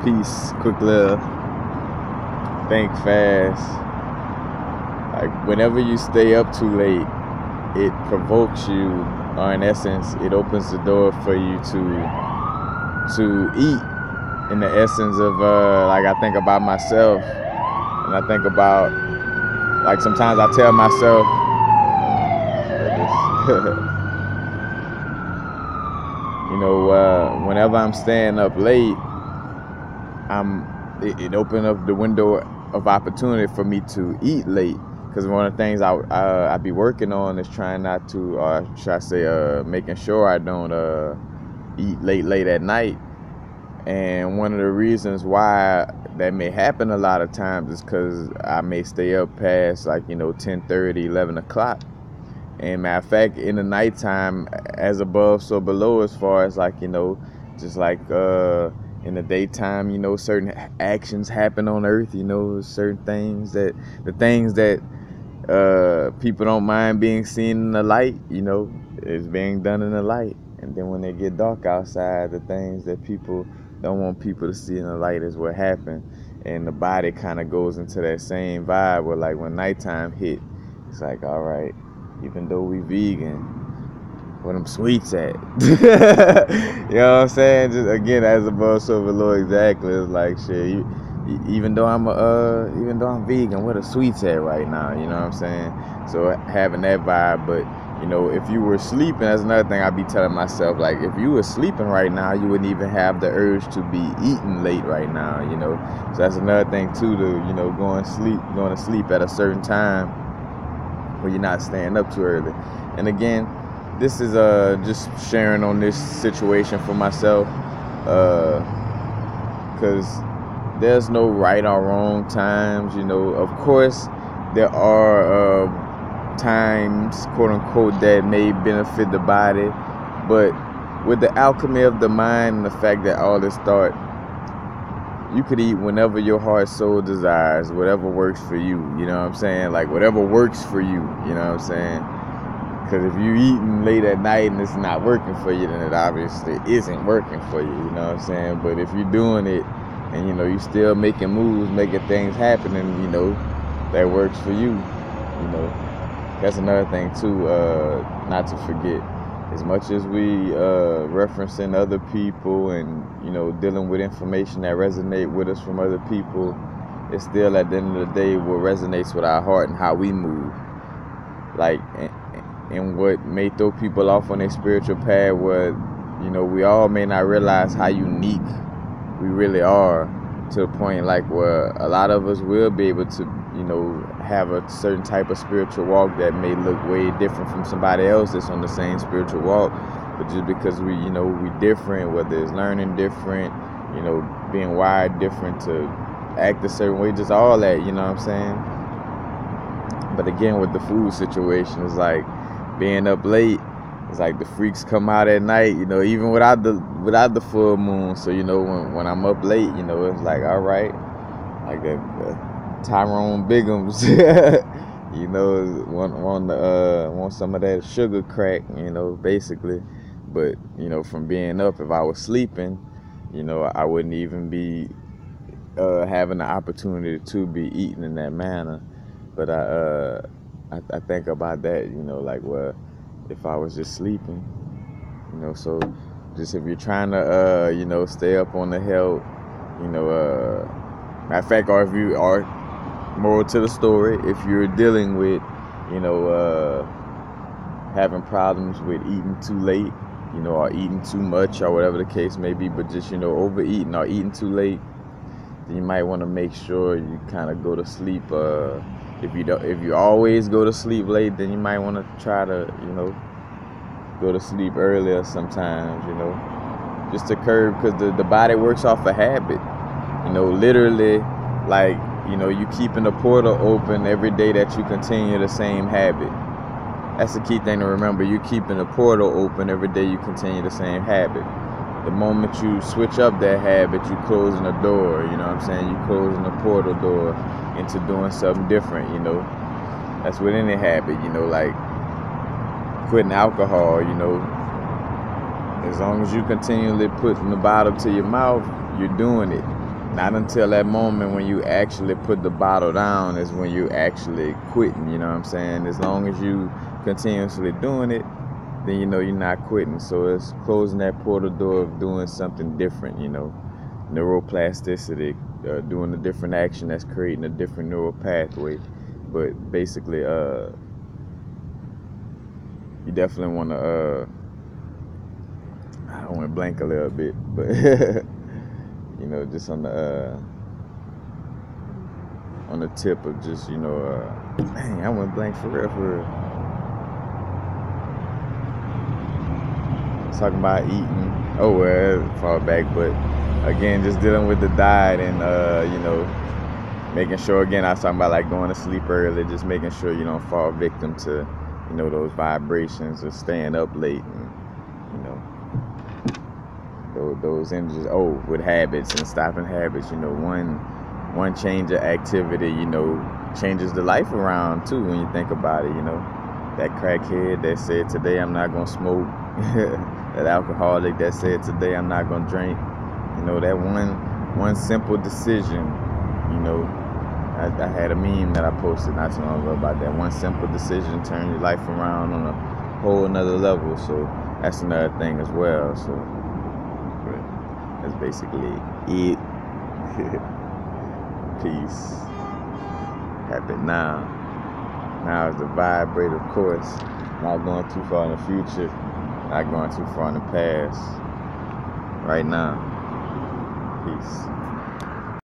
Peace. Quick little think fast. Like whenever you stay up too late, it provokes you, or in essence, it opens the door for you to eat. In the essence of like I think about myself, and I think about like sometimes I tell myself, whenever I'm staying up late, it opened up the window of opportunity for me to eat late. Because one of the things I be working on is trying not to, or should I say, making sure I don't eat late at night. And one of the reasons why that may happen a lot of times is because I may stay up past 10:30, 11 o'clock. And matter of fact, in the nighttime, as above, so below, as far as just like in the daytime, certain actions happen on earth, certain things the things that people don't mind being seen in the light, is being done in the light. And then when they get dark outside, the things that people don't want people to see in the light is what happened. And the body kind of goes into that same vibe where like when nighttime hit, it's like, all right, even though we vegan, where them sweets at? You know what I'm saying? Just again, as above, so below. Exactly. It's like shit. Even though I'm vegan, where the sweets at right now? You know what I'm saying? So having that vibe, but if you were sleeping, that's another thing I be telling myself. Like if you were sleeping right now, you wouldn't even have the urge to be eating late right now. So that's another thing too. To going to sleep at a certain time where you're not staying up too early. And again, this is just sharing on this situation for myself, because there's no right or wrong times. Of course there are times, quote unquote, that may benefit the body, but with the alchemy of the mind and the fact that all this thought, you could eat whenever your heart soul desires, whatever works for you. You know what I'm saying? Like whatever works for you. You know what I'm saying? Because if you're eating late at night and it's not working for you, then it obviously isn't working for you. You know what I'm saying? But if you're doing it and you're still making moves, making things happen, and that works for you. That's another thing too. Not to forget. As much as we referencing other people and dealing with information that resonate with us from other people, it's still at the end of the day what resonates with our heart and how we move. Like, and what may throw people off on their spiritual path, where we all may not realize how unique we really are, to the point like where a lot of us will be able to have a certain type of spiritual walk that may look way different from somebody else that's on the same spiritual walk, but just because we different, whether it's learning different, being wired different to act a certain way, just all that, you know what I'm saying? But again, with the food situation, it's like being up late, it's like the freaks come out at night, even without the full moon. So when I'm up late, it's like, all right, like the Tyrone Biggums, want some of that sugar crack, basically. But from being up, if I was sleeping, I wouldn't even be having the opportunity to be eating in that manner. But I think about that, like, well, if I was just sleeping, so just if you're trying to stay up on the health, matter of fact, or if you are, moral to the story, if you're dealing with having problems with eating too late, or eating too much, or whatever the case may be, but just overeating or eating too late, then you might want to make sure you kind of go to sleep. If you always go to sleep late, then you might want to try to go to sleep earlier sometimes, just to curb, because the body works off a habit, literally, like you keeping the portal open every day that you continue the same habit. That's the key thing to remember. You keeping the portal open every day you continue the same habit. The moment you switch up that habit, you closing the door, you know what I'm saying? You closing the portal door into doing something different, That's with any habit, like quitting alcohol, as long as you continually putting the bottle to your mouth, you're doing it. not until that moment when you actually put the bottle down is when you actually quitting, you know what I'm saying? As long as you continuously doing it, then you know you're not quitting. So it's closing that portal door of doing something different, you know. Neuroplasticity, doing a different action that's creating a different neural pathway. But basically, you definitely want to, I want to blank a little bit, but you know, just on the tip of just, you know, dang, I went blank for real, for real. Talking about eating. Oh, well, far back, but again, just dealing with the diet and, you know, making sure, again, I was talking about like going to sleep early, just making sure you don't fall victim to, you know, those vibrations of staying up late and, you know, those energies. Oh, with habits and stopping habits, you know, one change of activity, you know, changes the life around too when you think about it, you know. That crackhead that said today I'm not gonna smoke, that alcoholic that said today I'm not gonna drink, you know, that one simple decision, you know. I had a meme that I posted not too long ago about that. One simple decision turn your life around on a whole another level. So that's another thing as well. So but that's basically it. Peace. Happen now. Now is the vibrate, of course. Not going too far in the future. Not going too far in the past. Right now. Peace.